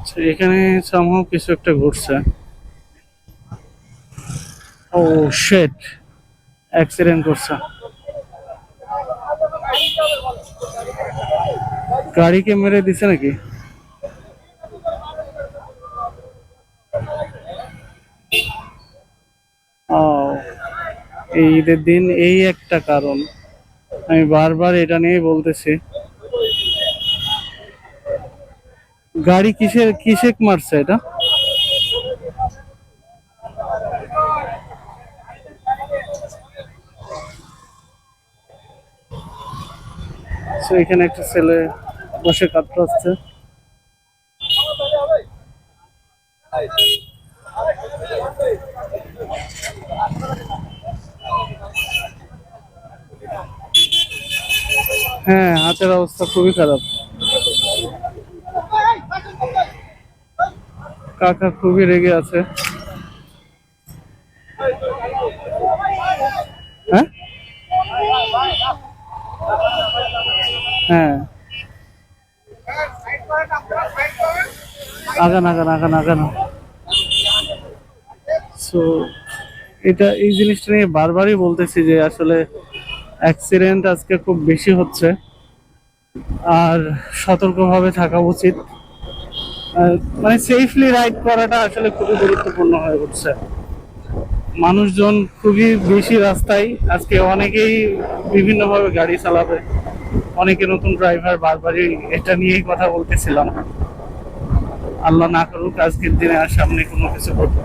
এখানে সামহাও কিছু একটা ঘটছে। ও শিট, অ্যাক্সিডেন্ট করছে। গাড়িকে মেরে দিছে নাকি? ও, এই ঈদের দিন এই একটা কারণ। আমি বারবার এটা নিয়ে বলতেছি। গাড়ি কিসে মারছে এটা? তো এখানে একটা ছেলে বসে কাতরাচ্ছে। হ্যাঁ, হাতের অবস্থা খুবই খারাপ। কাকা খুবই রেগে আছে। হ্যাঁ, হ্যাঁ, আগান আগান আগান আগান। সো এই জিনিসটা নিয়ে বারবারই বলতেছি যে আসলে অ্যাক্সিডেন্ট আজকে খুব বেশি হচ্ছে, আর সতর্কভাবে থাকা উচিত। মানে সেফলি রাইড করাটা আসলে খুবই গুরুত্বপূর্ণ হয়ে উঠছে। মানুষজন খুবই বেশি রাস্তায় আজকে, অনেকেই বিভিন্নভাবে গাড়ি চালাবে, অনেকে নতুন ড্রাইভার, বারবারই এটা নিয়েই কথা বলতেছিলাম। আল্লাহ না করুক আজকের দিনে আর সামনে কোনো কিছু ঘটবে।